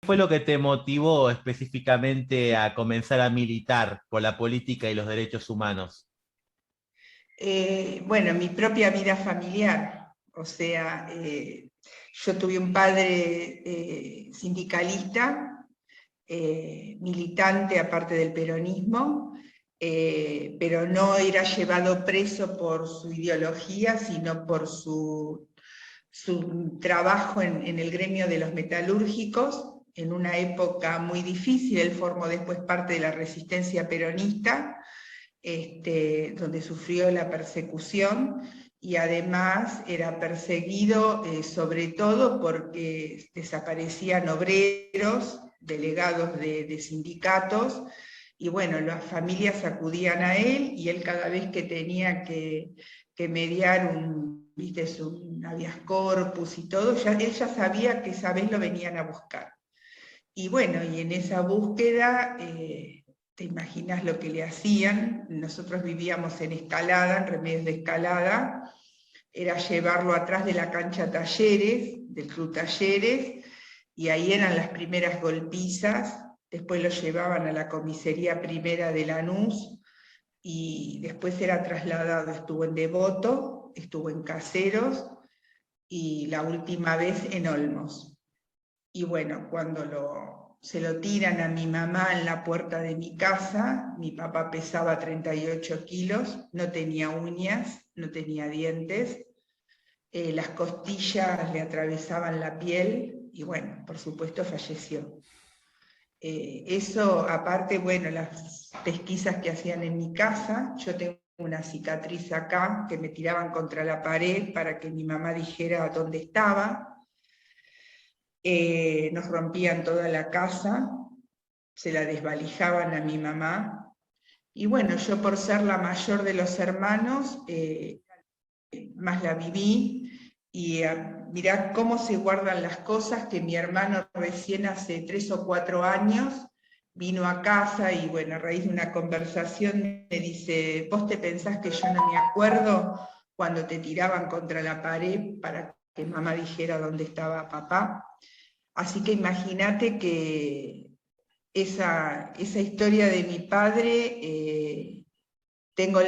¿Fue lo que te motivó específicamente a comenzar a militar por la política y los derechos humanos? Bueno, mi propia vida familiar, o sea, yo tuve un padre sindicalista, militante aparte del peronismo, pero no era llevado preso por su ideología, sino por su trabajo en el gremio de los metalúrgicos, en una época muy difícil. Él formó después parte de la resistencia peronista, donde sufrió la persecución, y además era perseguido sobre todo porque desaparecían obreros, delegados de sindicatos, y bueno, las familias acudían a él, y él cada vez que tenía que mediar ¿viste? Un habeas corpus y todo, él ya sabía que esa vez lo venían a buscar. Y bueno, y en esa búsqueda, te imaginas lo que le hacían. Nosotros vivíamos en Escalada, en Remedios de Escalada, era llevarlo atrás de la cancha Talleres, del Club Talleres, y ahí eran las primeras golpizas. Después lo llevaban a la comisaría primera de Lanús, y después era trasladado, estuvo en Devoto, estuvo en Caseros, y la última vez en Olmos. Y bueno, cuando se lo tiran a mi mamá en la puerta de mi casa, mi papá pesaba 38 kilos, no tenía uñas, no tenía dientes, las costillas le atravesaban la piel, y bueno, por supuesto falleció. Eso, aparte, bueno, las pesquisas que hacían en mi casa, yo tengo una cicatriz acá, que me tiraban contra la pared para que mi mamá dijera dónde estaba. Nos rompían toda la casa, se la desvalijaban a mi mamá, y bueno, yo por ser la mayor de los hermanos, más la viví, y mirá cómo se guardan las cosas, que mi hermano recién hace 3 o 4 años vino a casa, y bueno, a raíz de una conversación me dice: ¿vos te pensás que yo no me acuerdo cuando te tiraban contra la pared para que mamá dijera dónde estaba papá? Así que imagínate que esa historia de mi padre, tengo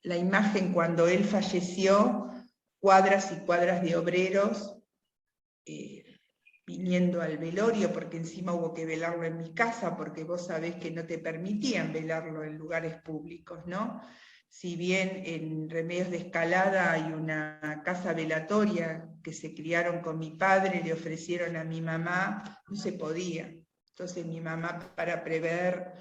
la imagen cuando él falleció, cuadras y cuadras de obreros eh, viniendo al velorio, porque encima hubo que velarlo en mi casa, porque vos sabés que no te permitían velarlo en lugares públicos, ¿no? Si bien en Remedios de Escalada hay una casa velatoria que se criaron con mi padre, le ofrecieron a mi mamá, no se podía. Entonces mi mamá, para prever,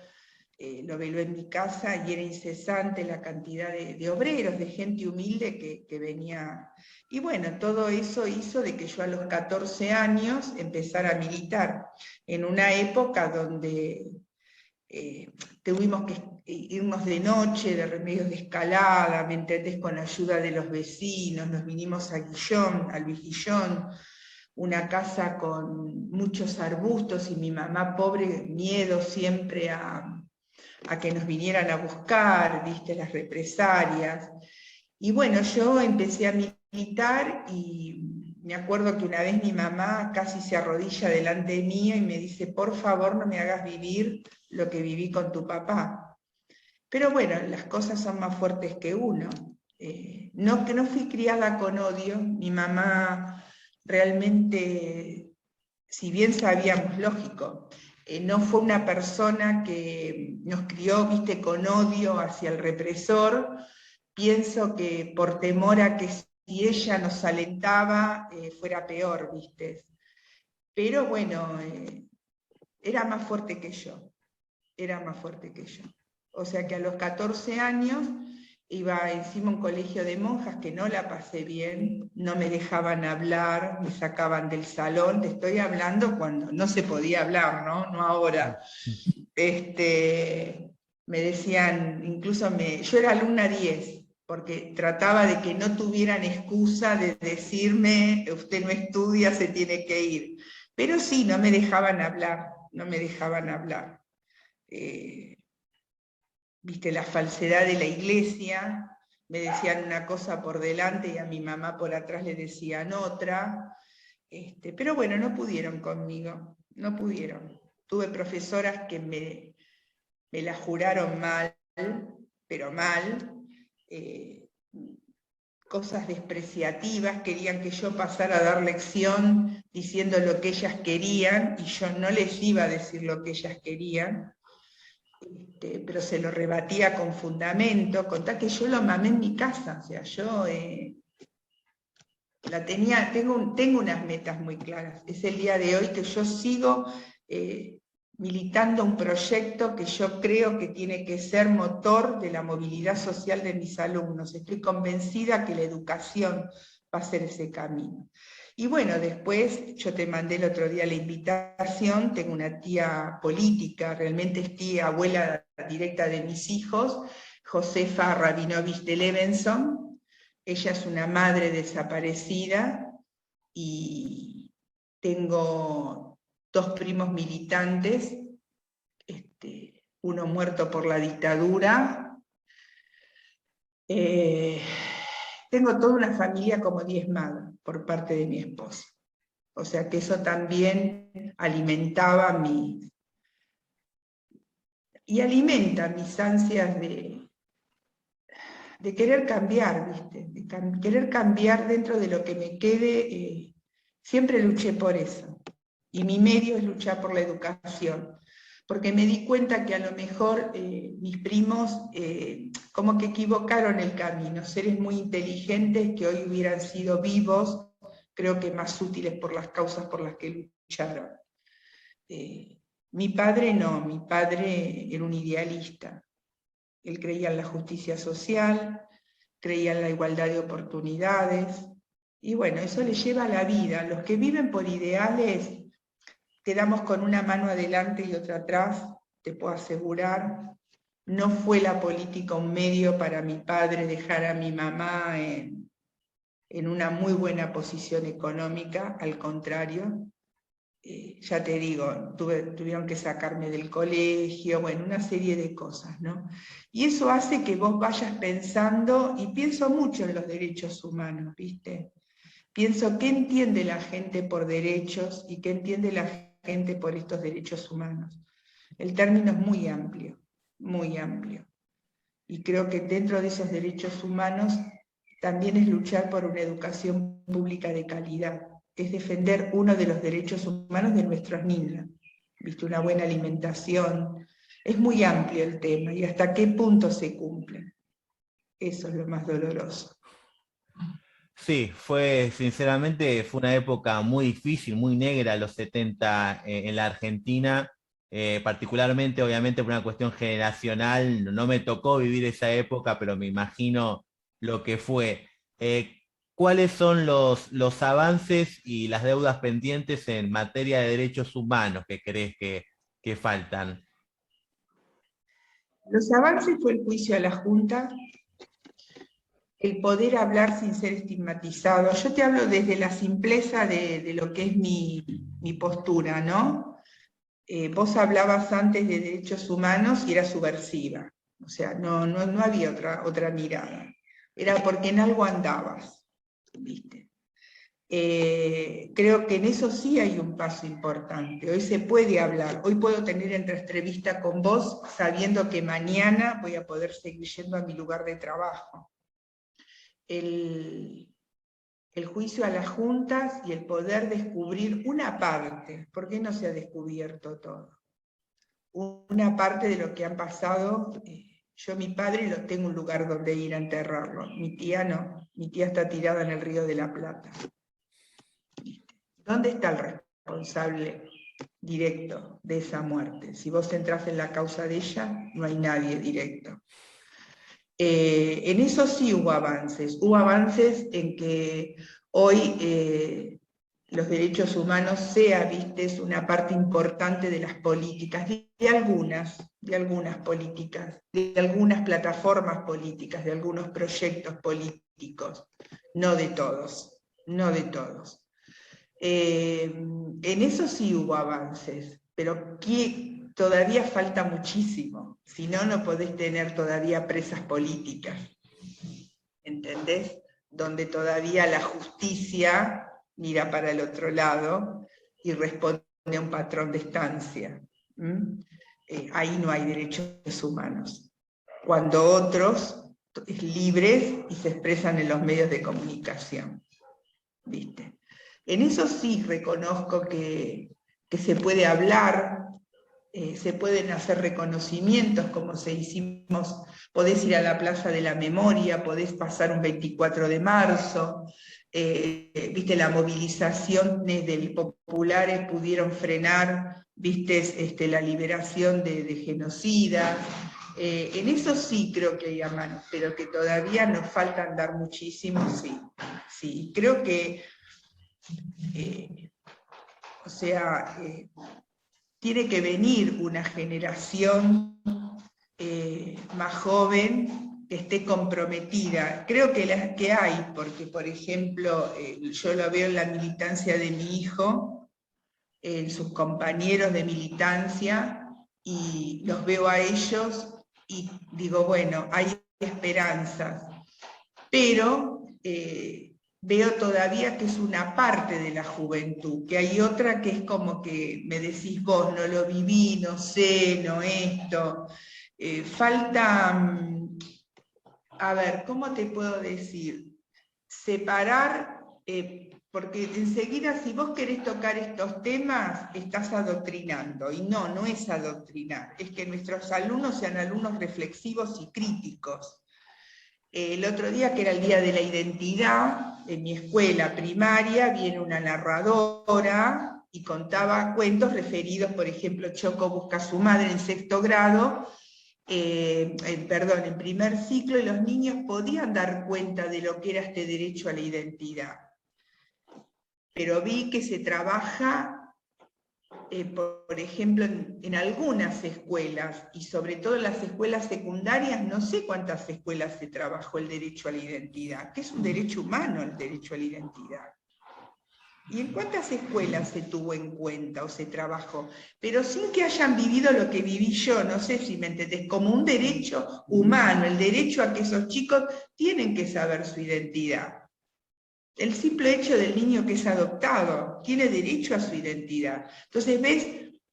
lo veló en mi casa, y era incesante la cantidad de obreros, de gente humilde que venía. Y bueno, todo eso hizo de que yo a los 14 años empezara a militar, en una época donde tuvimos que irnos de noche, de Remedios de Escalada, ¿me entendés?, con la ayuda de los vecinos. Nos vinimos a Guillón, al Vigillón, una casa con muchos arbustos, y mi mamá, pobre, miedo siempre a que nos vinieran a buscar, viste, las represalias. Y bueno, yo empecé a militar, y me acuerdo que una vez mi mamá casi se arrodilla delante mío y me dice: por favor, no me hagas vivir lo que viví con tu papá. Pero bueno, las cosas son más fuertes que uno. No, que no fui criada con odio. Mi mamá realmente, si bien sabíamos, lógico, no fue una persona que nos crió, viste, con odio hacia el represor. Pienso que por temor a que si ella nos alentaba, fuera peor, viste. Pero bueno, era más fuerte que yo, era más fuerte que yo. O sea que a los 14 años iba encima a un colegio de monjas, que no la pasé bien, no me dejaban hablar, me sacaban del salón. Te estoy hablando cuando no se podía hablar, ¿no? No ahora. Me decían, incluso yo era alumna 10, porque trataba de que no tuvieran excusa de decirme: usted no estudia, se tiene que ir. Pero sí, no me dejaban hablar, no me dejaban hablar. Viste, la falsedad de la iglesia, me decían una cosa por delante y a mi mamá por atrás le decían otra. Pero bueno, no pudieron conmigo. no pudieron. Tuve profesoras que me la juraron mal, pero mal, cosas despreciativas, querían que yo pasara a dar lección diciendo lo que ellas querían, y yo no les iba a decir lo que ellas querían, pero se lo rebatía con fundamento. Contá que yo lo mamé en mi casa, o sea, yo tengo unas metas muy claras. Es el día de hoy que yo sigo militando un proyecto que yo creo que tiene que ser motor de la movilidad social de mis alumnos. Estoy convencida que la educación va a ser ese camino. Y bueno, después yo te mandé el otro día la invitación, tengo una tía política, realmente es tía, abuela directa de mis hijos, Josefa Rabinovich de Levenson. Ella es una madre desaparecida y tengo 2 primos militantes, uno muerto por la dictadura. Tengo toda una familia como diezmada por parte de mi esposo. O sea que eso también alimentaba y alimenta mis ansias de querer cambiar, ¿viste? De querer cambiar dentro de lo que me quede. Siempre luché por eso. Y mi medio es luchar por la educación. Porque me di cuenta que a lo mejor mis primos como que equivocaron el camino, seres muy inteligentes que hoy hubieran sido vivos, creo que más útiles por las causas por las que lucharon. Mi padre no, mi padre era un idealista. Él creía en la justicia social, creía en la igualdad de oportunidades, y bueno, eso le lleva a la vida. Los que viven por ideales quedamos con una mano adelante y otra atrás, te puedo asegurar. No fue la política un medio para mi padre dejar a mi mamá en una muy buena posición económica, al contrario. Ya te digo, tuvieron que sacarme del colegio, bueno, una serie de cosas, ¿no? Y eso hace que vos vayas pensando, y pienso mucho en los derechos humanos, ¿viste? Pienso qué entiende la gente por derechos y qué entiende la gente por estos derechos humanos. El término es muy amplio, muy amplio. Y creo que dentro de esos derechos humanos también es luchar por una educación pública de calidad, es defender uno de los derechos humanos de nuestros niños, ¿viste? Una buena alimentación. Es muy amplio el tema y hasta qué punto se cumple. Eso es lo más doloroso. Sí, sinceramente, fue una época muy difícil, muy negra, los 70 en la Argentina, particularmente, obviamente, por una cuestión generacional. No me tocó vivir esa época, pero me imagino lo que fue. ¿Cuáles son los avances y las deudas pendientes en materia de derechos humanos que crees que faltan? Los avances fue el juicio a la Junta, el poder hablar sin ser estigmatizado. Yo te hablo desde la simpleza de lo que es mi postura, ¿no? Vos hablabas antes de derechos humanos y era subversiva, o sea, no había otra mirada. Era porque en algo andabas, ¿viste? Creo que en eso sí hay un paso importante. Hoy se puede hablar, hoy puedo tener entrevista con vos sabiendo que mañana voy a poder seguir yendo a mi lugar de trabajo. El juicio a las juntas y el poder descubrir una parte, porque no se ha descubierto todo. Una parte de lo que han pasado, yo mi padre lo tengo un lugar donde ir a enterrarlo, mi tía no, mi tía está tirada en el Río de la Plata. ¿Dónde está el responsable directo de esa muerte? Si vos entras en la causa de ella, no hay nadie directo. En eso sí hubo avances en que hoy los derechos humanos es una parte importante de las políticas, de algunas políticas, de algunas plataformas políticas, de algunos proyectos políticos, no de todos, no de todos. En eso sí hubo avances, pero todavía falta muchísimo, si no, no podés tener todavía presas políticas, ¿entendés? Donde todavía la justicia mira para el otro lado y responde un patrón de estancia. Ahí no hay derechos humanos. Cuando otros libres y se expresan en los medios de comunicación. ¿Viste? En eso sí reconozco que se puede hablar, se pueden hacer reconocimientos como se hicimos, podés ir a la Plaza de la Memoria, podés pasar un 24 de marzo, viste, la movilización de populares pudieron frenar, viste, la liberación de genocidas. En eso sí creo que hay manos, pero que todavía nos falta andar muchísimo, sí. Sí, creo que, o sea, tiene que venir una generación más joven que esté comprometida. Creo que las que hay, porque por ejemplo, yo lo veo en la militancia de mi hijo, en sus compañeros de militancia, y los veo a ellos y digo, bueno, hay esperanzas, pero veo todavía que es una parte de la juventud, que hay otra que es como que me decís vos, no lo viví, no sé, no esto. Falta, a ver, ¿cómo te puedo decir? Separar, porque enseguida si vos querés tocar estos temas, estás adoctrinando, y no, no es adoctrinar, es que nuestros alumnos sean alumnos reflexivos y críticos. El otro día, que era el Día de la Identidad, en mi escuela primaria, viene una narradora y contaba cuentos referidos, por ejemplo, Choco busca a su madre en sexto grado, en primer ciclo, y los niños podían dar cuenta de lo que era este derecho a la identidad. Pero vi que se trabaja, por ejemplo, en algunas escuelas, y sobre todo en las escuelas secundarias, no sé cuántas escuelas se trabajó el derecho a la identidad, que es un derecho humano el derecho a la identidad. ¿Y en cuántas escuelas se tuvo en cuenta o se trabajó? Pero sin que hayan vivido lo que viví yo, no sé si me entendés, como un derecho humano, el derecho a que esos chicos tienen que saber su identidad. El simple hecho del niño que es adoptado tiene derecho a su identidad. Entonces, ¿ves?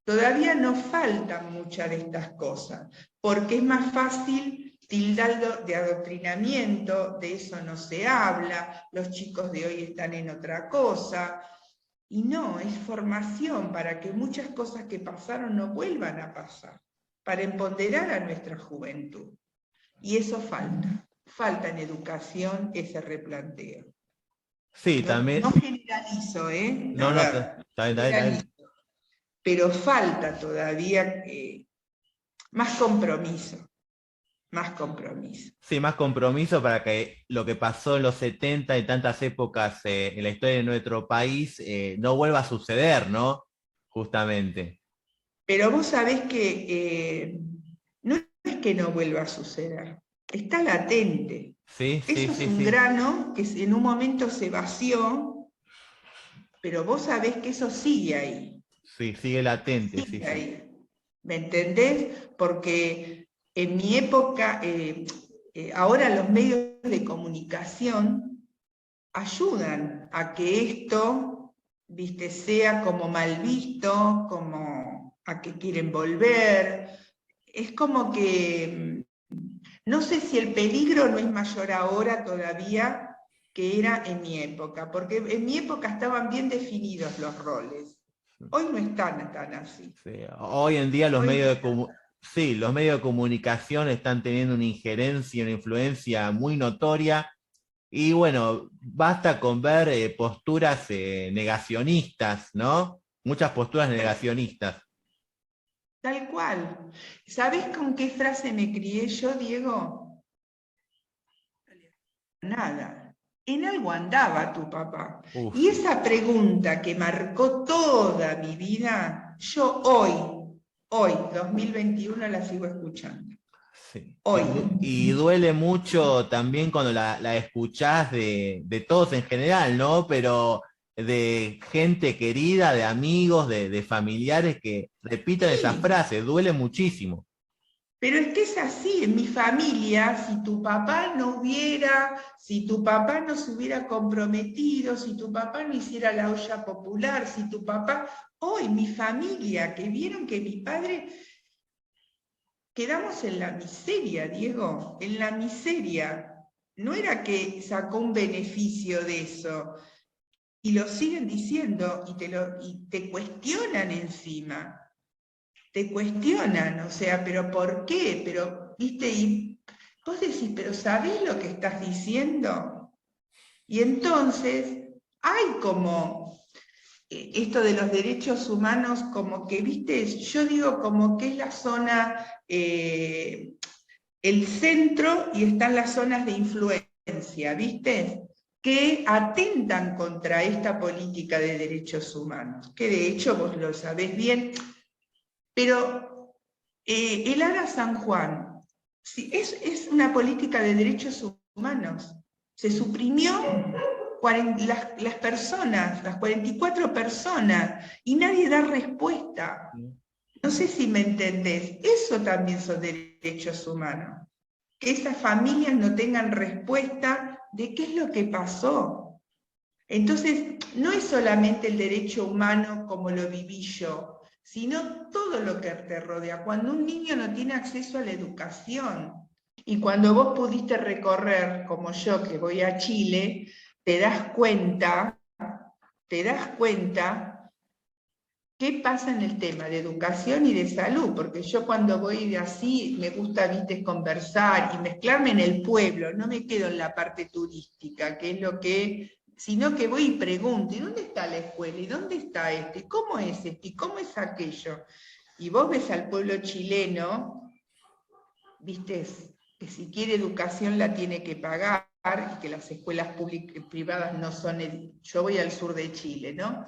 Todavía nos faltan muchas de estas cosas, porque es más fácil tildarlo de adoctrinamiento, de eso no se habla, los chicos de hoy están en otra cosa, y no, es formación para que muchas cosas que pasaron no vuelvan a pasar, para empoderar a nuestra juventud. Y eso falta en educación ese replanteo. Sí, No, también. no generalizo, ¿eh? No, A no, ver, está bien, está bien. Pero falta todavía más compromiso, más compromiso. Sí, más compromiso para que lo que pasó en los 70 y tantas épocas en la historia de nuestro país no vuelva a suceder, ¿no? Justamente. Pero vos sabés que no es que no vuelva a suceder, está latente. Sí, sí, Eso es sí, un sí. grano que en un momento se vació, pero vos sabés que eso sigue ahí. Sí, sigue latente, sí, Sigue sí. ahí. ¿Me entendés? Porque en mi época, ahora los medios de comunicación ayudan a que esto, viste, sea como mal visto, como a que quieren volver. Es como que, no sé si el peligro no es mayor ahora todavía que era en mi época, porque en mi época estaban bien definidos los roles. Hoy no están tan así. Sí. Hoy en día los Hoy no medios están. sí, los medios de comunicación están teniendo una injerencia, una influencia muy notoria. Y bueno, basta con ver posturas negacionistas, ¿no? Muchas posturas negacionistas. Tal cual. ¿Sabés con qué frase me crié yo, Diego? Nada. En algo andaba tu papá. Uf, Y esa pregunta que marcó toda mi vida, yo hoy, 2021, la sigo escuchando. sí. Hoy. Y duele mucho también cuando la escuchás de todos en general, ¿no? Pero de gente querida, de amigos, familiares que repiten esas Sí, frases, duele muchísimo. pero es que es así, sí, en mi familia, si tu papá no se hubiera comprometido, si tu papá no hiciera la olla popular, si tu papá, hoy mi familia, que vieron que mi padre, quedamos en la miseria, Diego, en la miseria. No era que sacó un beneficio de eso, y lo siguen diciendo, y te cuestionan encima. Te cuestionan, o sea, pero ¿por qué? Pero, viste, y vos decís, pero ¿sabés lo que estás diciendo? Y entonces hay como esto de los derechos humanos, como que, viste, yo digo como que es la zona, el centro, y están las zonas de influencia, viste, que atentan contra esta política de derechos humanos, que de hecho vos lo sabés bien, pero el ARA San Juan sí, es una política de derechos humanos. Se suprimió las personas, las 44 personas, y nadie da respuesta. No sé si me entendés. Eso también son derechos humanos. Que esas familias no tengan respuesta de qué es lo que pasó. Entonces, no es solamente el derecho humano como lo viví yo, sino todo lo que te rodea. Cuando un niño no tiene acceso a la educación, y cuando vos pudiste recorrer, como yo, que voy a Chile, te das cuenta qué pasa en el tema de educación y de salud, porque yo cuando voy de así, me gusta, viste, conversar y mezclarme en el pueblo, no me quedo en la parte turística, que es lo que, sino que voy y pregunto, ¿y dónde está la escuela? ¿Y dónde está este? ¿Y cómo es este? ¿Y cómo es aquello? Y vos ves al pueblo chileno, viste, que si quiere educación la tiene que pagar, y que las escuelas públicas privadas no son, yo voy al sur de Chile, ¿no?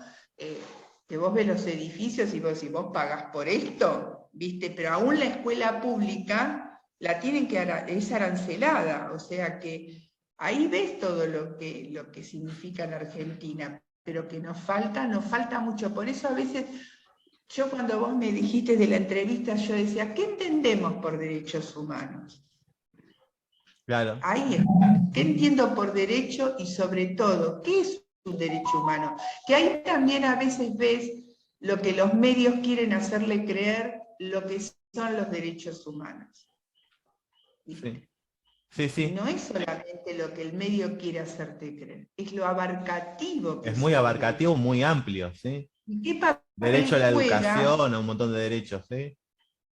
Que vos ves los edificios y vos pagás por esto, ¿viste? Pero aún la escuela pública la tienen es arancelada, o sea que ahí ves todo lo que significa en Argentina, pero que nos falta mucho. Por eso a veces, yo cuando vos me dijiste de la entrevista, yo decía, ¿qué entendemos por derechos humanos? Claro. Ahí está. ¿Qué entiendo por derecho y sobre todo, qué es un derecho humano? Que ahí también a veces ves lo que los medios quieren hacerle creer lo que son los derechos humanos. Sí, sí, Y sí. no es solamente lo que el medio quiere hacerte creer, es lo abarcativo que Es muy son los abarcativo, derechos. muy amplio, ¿sí? ¿Y qué papel Derecho a la juega educación, a un montón de derechos, ¿sí?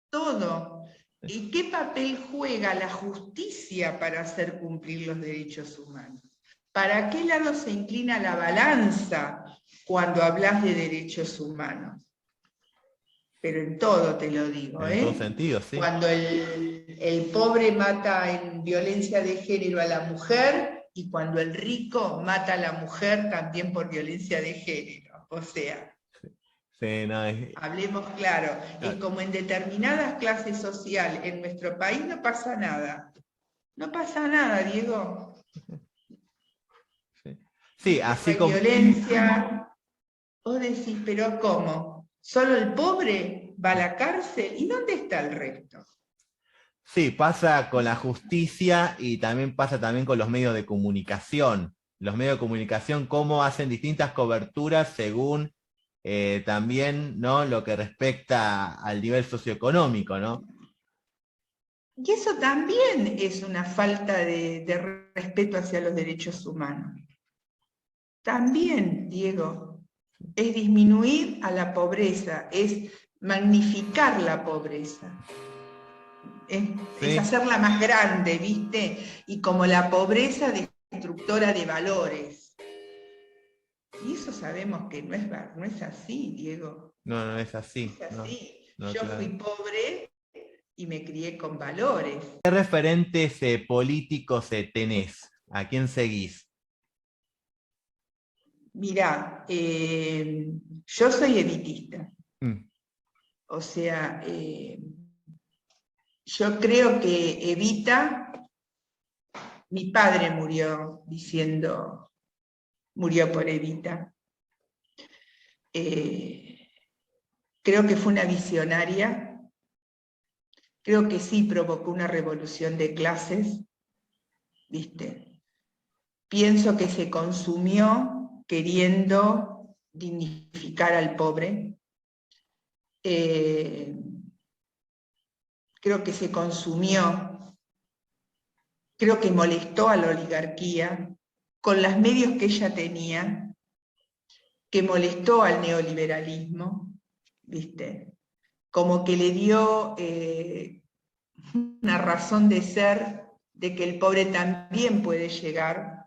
todo? ¿Y qué papel juega la justicia para hacer cumplir los derechos humanos? ¿Para qué lado se inclina la balanza cuando hablas de derechos humanos? Pero en todo te lo digo, En todo ¿eh? sentido, sí. Cuando el pobre mata en violencia de género a la mujer, y cuando el rico mata a la mujer también por violencia de género. O sea, Sí, no, hablemos claro, es como en determinadas clases sociales en nuestro país no pasa nada. No pasa nada, Diego. sí. Sí, No así hay como... violencia. Vos decís, pero ¿cómo? ¿Solo el pobre va a la cárcel? ¿Y dónde está el resto? Sí, pasa con la justicia y también pasa también con los medios de comunicación. Los medios de comunicación, cómo hacen distintas coberturas según también, ¿no? Lo que respecta al nivel socioeconómico, ¿no? Y eso también es una falta de respeto hacia los derechos humanos. También, Diego, es disminuir a la pobreza, es magnificar la pobreza. Es Sí, hacerla más grande, ¿viste? Y como la pobreza destructora de valores. Y eso sabemos que no es así, Diego. no, no es así, Es no, así. no, Yo fui claro. pobre y me crié con valores. ¿Qué referentes políticos tenés? ¿A quién seguís? Mirá, yo soy evitista. Mm, O sea, yo creo que Evita, mi padre murió por Evita. Creo que fue una visionaria, creo que sí provocó una revolución de clases, ¿viste? Pienso que se consumió queriendo dignificar al pobre. Creo que se consumió, creo que molestó a la oligarquía con los medios que ella tenía, que molestó al neoliberalismo, ¿viste? Como que le dio una razón de ser de que el pobre también puede llegar.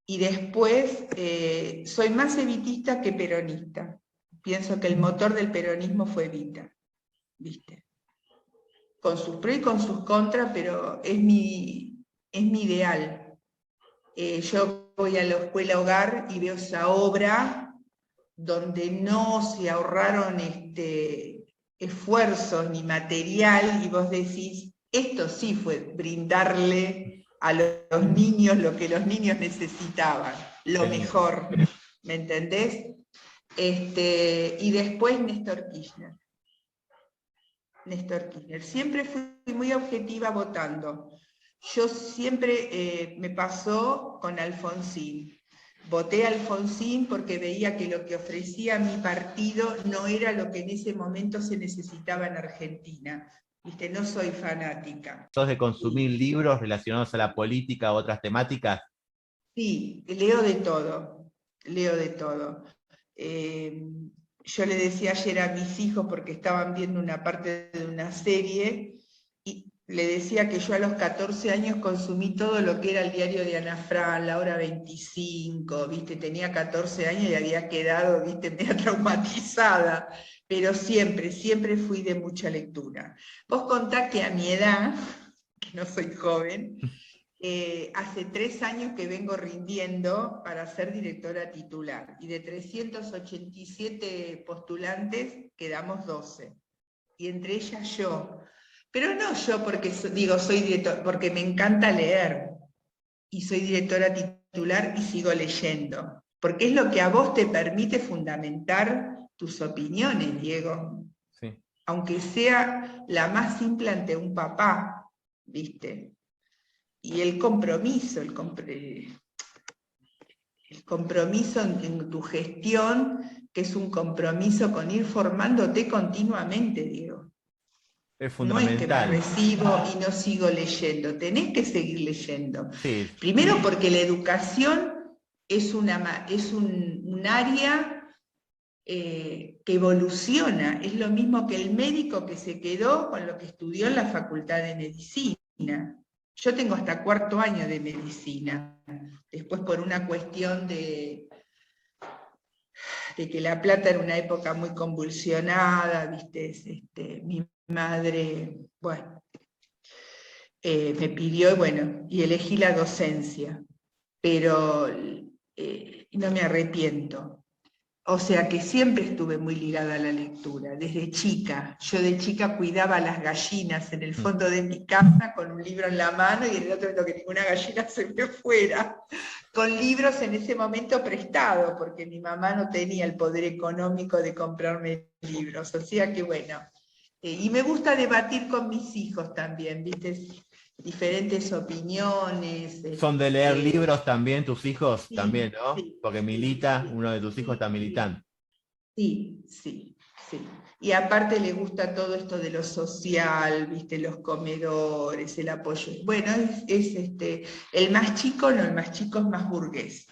Y después, soy más evitista que peronista. Pienso que el motor del peronismo fue Evita, ¿viste? Con sus pros y con sus contras, pero es mi ideal. Yo voy a la escuela hogar y veo esa obra donde no se ahorraron esfuerzos ni material, y vos decís, esto sí fue brindarle a los niños lo que los niños necesitaban, lo mejor, ¿me entendés? Y después Néstor Kirchner. Siempre fui muy objetiva votando. Yo siempre me pasó con Alfonsín. Voté a Alfonsín porque veía que lo que ofrecía mi partido no era lo que en ese momento se necesitaba en Argentina. ¿Viste? No soy fanática. ¿Sos de consumir libros relacionados a la política u otras temáticas? Sí, leo de todo, leo de todo. Yo le decía ayer a mis hijos, porque estaban viendo una parte de una serie, y le decía que yo a los 14 años consumí todo lo que era el diario de Ana Frank, La Hora 25, ¿viste? Tenía 14 años y había quedado, ¿viste?, media traumatizada, pero siempre, siempre fui de mucha lectura. Vos contá que a mi edad, que no soy joven, hace 3 años que vengo rindiendo para ser directora titular, y de 387 postulantes quedamos 12, y entre ellas yo. Pero no yo porque digo soy director, porque me encanta leer, y soy directora titular y sigo leyendo, porque es lo que a vos te permite fundamentar tus opiniones, Diego. Sí. Aunque sea la más simple ante un papá, ¿viste? Y el compromiso, el compromiso en tu gestión, que es un compromiso con ir formándote continuamente, Diego. Es fundamental. No es que me recibo y no sigo leyendo, tenés que seguir leyendo. Sí. Primero porque la educación es un área que evoluciona, es lo mismo que el médico que se quedó con lo que estudió en la Facultad de Medicina. Yo tengo hasta 4º año de medicina, después por una cuestión de que La Plata era una época muy convulsionada, ¿viste? Mi madre, bueno, me pidió, bueno, y elegí la docencia, pero no me arrepiento. O sea que siempre estuve muy ligada a la lectura, desde chica. Yo de chica cuidaba a las gallinas en el fondo de mi casa con un libro en la mano, y en el otro momento que ninguna gallina se me fuera, con libros en ese momento prestados, porque mi mamá no tenía el poder económico de comprarme libros. O sea que bueno, y me gusta debatir con mis hijos también, ¿viste? Diferentes opiniones. ¿Son de leer libros también tus hijos? Sí, también, ¿no? sí, porque milita, uno de tus hijos está militando. Sí, sí, sí. Y aparte le gusta todo esto de lo social, ¿viste? Los comedores, el apoyo. Bueno, el más chico, no, el más chico es más burgués,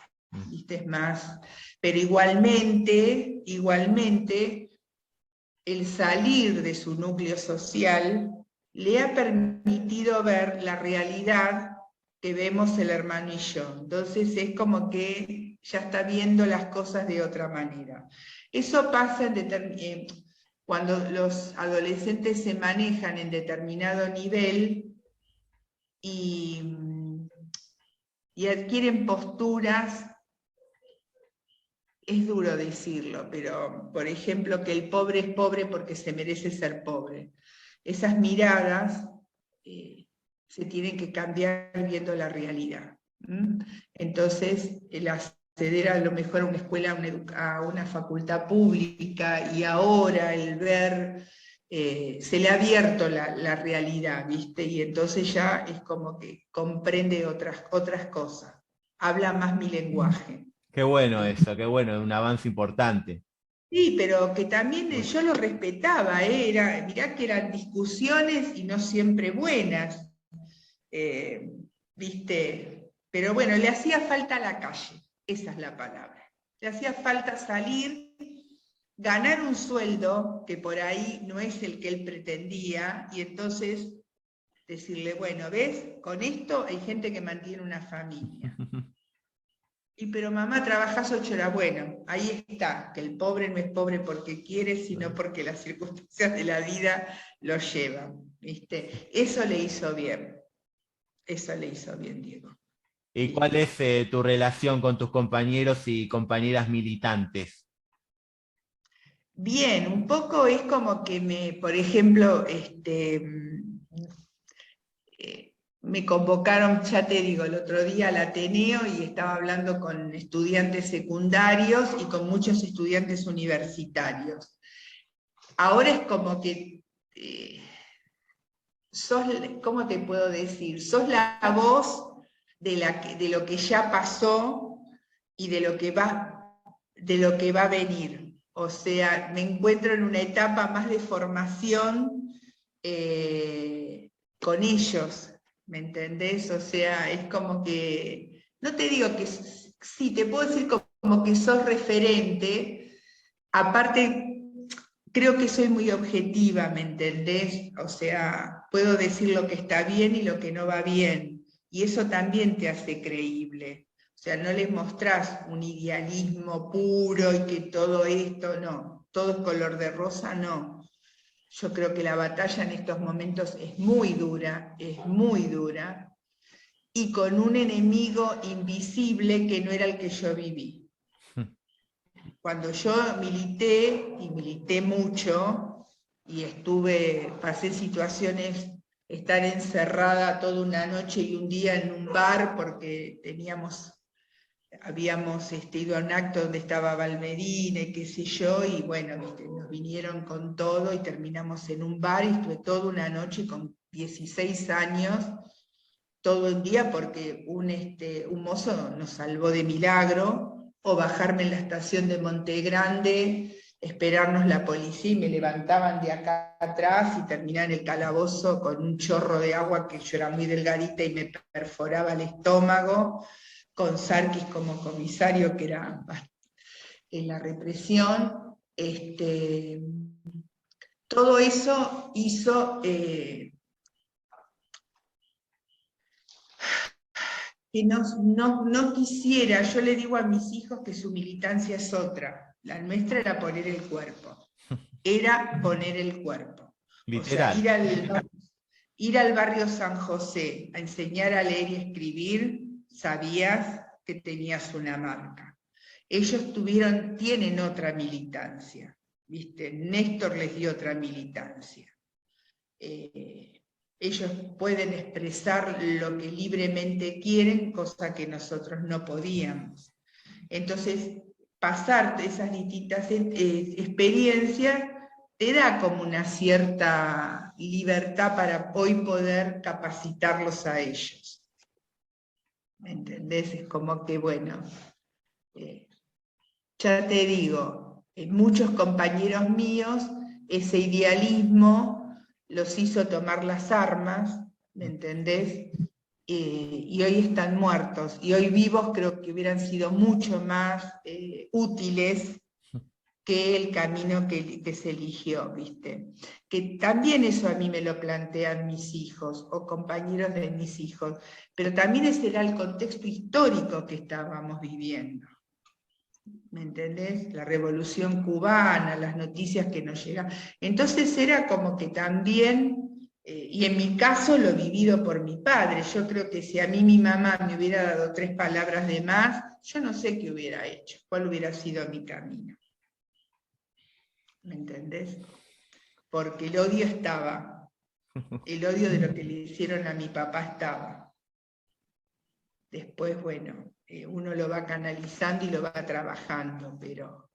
¿viste? Es más, pero igualmente, el salir de su núcleo social le ha permitido ver la realidad que vemos el hermano y yo. Entonces es como que ya está viendo las cosas de otra manera. Eso pasa cuando los adolescentes se manejan en determinado nivel y adquieren posturas. Es duro decirlo, pero por ejemplo que el pobre es pobre porque se merece ser pobre. Esas miradas se tienen que cambiar viendo la realidad. Entonces, el acceder a lo mejor a una escuela, a una facultad pública, y ahora el ver se le ha abierto la realidad, ¿viste? Y entonces ya es como que comprende otras cosas, habla más mi lenguaje. Qué bueno eso, qué bueno, un avance importante. Sí, pero que también yo lo respetaba, mirá que eran discusiones y no siempre buenas, eh, ¿viste? Pero bueno, le hacía falta la calle, esa es la palabra. Le hacía falta salir, ganar un sueldo que por ahí no es el que él pretendía, y entonces decirle, bueno, ¿ves? Con esto hay gente que mantiene una familia. Y pero mamá, trabajás 8 horas. Bueno, ahí está, que el pobre no es pobre porque quiere, sino porque las circunstancias de la vida lo llevan, ¿viste? Eso le hizo bien, Diego. ¿Y cuál es tu relación con tus compañeros y compañeras militantes? Bien, un poco es como que por ejemplo, me convocaron, ya te digo, el otro día al Ateneo y estaba hablando con estudiantes secundarios y con muchos estudiantes universitarios. Ahora es como que ¿cómo te puedo decir? Sos la voz de lo que ya pasó y de lo que va a venir. O sea, me encuentro en una etapa más de formación con ellos, ¿me entendés? O sea, es como que, no te digo que, sí, te puedo decir como que sos referente, aparte creo que soy muy objetiva, ¿me entendés? O sea, puedo decir lo que está bien y lo que no va bien, y eso también te hace creíble. O sea, no les mostrás un idealismo puro y que todo esto, no, todo es color de rosa, no. Yo creo que la batalla en estos momentos es muy dura, y con un enemigo invisible que no era el que yo viví. Cuando yo milité, y milité mucho, y pasé situaciones, estar encerrada toda una noche y un día en un bar porque habíamos ido a un acto donde estaba Valmerina y qué sé yo, y bueno, ¿viste? Nos vinieron con todo y terminamos en un bar y estuve toda una noche con 16 años, todo el día porque un mozo nos salvó de milagro, o bajarme en la estación de Monte Grande, esperarnos la policía y me levantaban de acá atrás y terminar en el calabozo con un chorro de agua que yo era muy delgadita y me perforaba el estómago, con Sarkis como comisario que era en la represión. Todo eso hizo que no quisiera, yo le digo a mis hijos que su militancia es otra, la nuestra era poner el cuerpo, o sea, Literal. ir al barrio San José a enseñar a leer y escribir, sabías que tenías una marca. Ellos tienen otra militancia, ¿viste? Néstor les dio otra militancia. Ellos pueden expresar lo que libremente quieren, cosa que nosotros no podíamos. Entonces, pasar esas distintas experiencias te da como una cierta libertad para hoy poder capacitarlos a ellos. ¿Me entendés? Es como que, bueno, ya te digo, muchos compañeros míos, ese idealismo los hizo tomar las armas, ¿me entendés? Y hoy están muertos, y hoy vivos creo que hubieran sido mucho más útiles que el camino que se eligió, ¿viste? Que también eso a mí me lo plantean mis hijos, o compañeros de mis hijos, pero también ese era el contexto histórico que estábamos viviendo. ¿Me entendés? La revolución cubana, las noticias que nos llegan. Entonces era como que también, y en mi caso lo vivido por mi padre, yo creo que si a mí mi mamá me hubiera dado 3 palabras de más, yo no sé qué hubiera hecho, cuál hubiera sido mi camino. ¿Me entendés? Porque el odio estaba, el odio de lo que le hicieron a mi papá estaba. Después, bueno, uno lo va canalizando y lo va trabajando, pero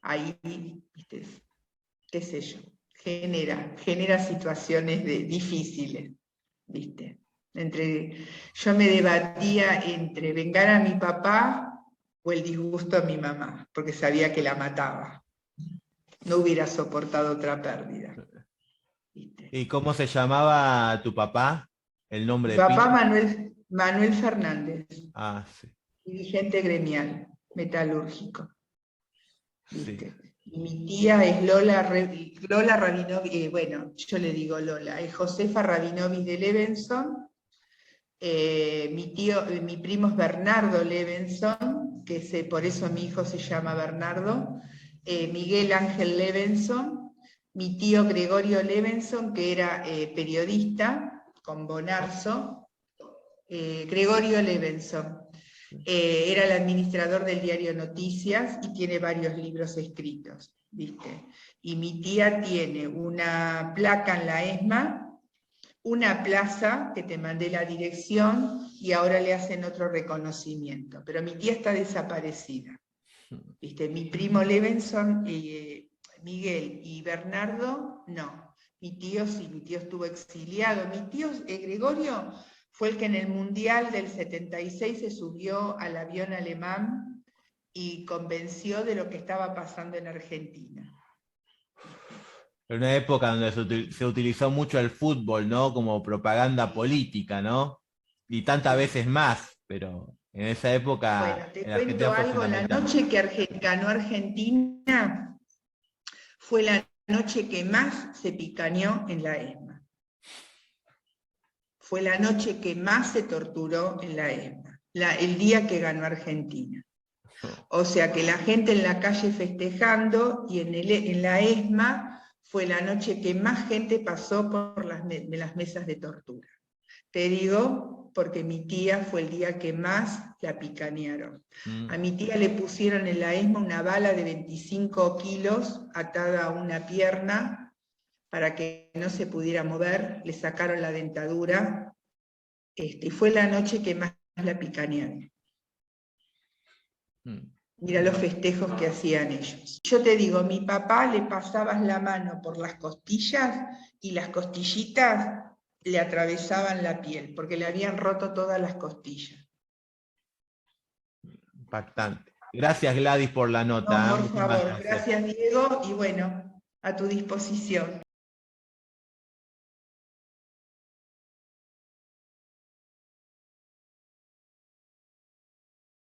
ahí, ¿viste? Qué sé yo, genera situaciones difíciles, ¿viste? Yo me debatía entre vengar a mi papá o el disgusto a mi mamá, porque sabía que la mataba. No hubiera soportado otra pérdida, ¿viste? ¿Y cómo se llamaba tu papá? ¿El Mi nombre de papá pila? Manuel Fernández, Ah, sí. dirigente gremial, metalúrgico, Sí. ¿viste? Y mi tía es Lola Rabinovich, bueno, yo le digo Lola, es Josefa Rabinovich de Levenson. Mi primo es Bernardo Levenson, por eso mi hijo se llama Bernardo. Miguel Ángel Levenson, mi tío Gregorio Levenson, que era periodista con Bonarzo. Gregorio Levenson era el administrador del diario Noticias y tiene varios libros escritos, ¿viste? Y mi tía tiene una placa en la ESMA, una plaza, que te mandé la dirección, y ahora le hacen otro reconocimiento. Pero mi tía está desaparecida, ¿viste? Mi primo Levenson, Miguel y Bernardo, no. Mi tío sí, mi tío estuvo exiliado. Mi tío Gregorio fue el que en el Mundial del 76 se subió al avión alemán y convenció de lo que estaba pasando en Argentina. En una época donde se utilizó mucho el fútbol, ¿no? Como propaganda política, ¿no? Y tantas veces más, pero en esa Bueno, época te en cuento Argentina fue algo, la fundamental. noche que ganó Argentina fue la noche que más se picañó en la ESMA. Fue la noche que más se torturó en la ESMA, el día que ganó Argentina. O sea que la gente en la calle festejando y en la ESMA fue la noche que más gente pasó por las mesas de tortura. Te digo porque mi tía fue el día que más la picanearon. A mi tía le pusieron en la ESMA una bala de 25 kilos atada a una pierna para que no se pudiera mover, le sacaron la dentadura, y fue la noche que más la picanearon. Mira los festejos que hacían ellos. Yo te digo, mi papá le pasabas la mano por las costillas y las costillitas le atravesaban la piel, porque le habían roto todas las costillas. Impactante. Gracias, Gladys, por la No, nota, ¿eh? por Muchísimas favor, gracias. gracias Diego, y bueno, a tu disposición.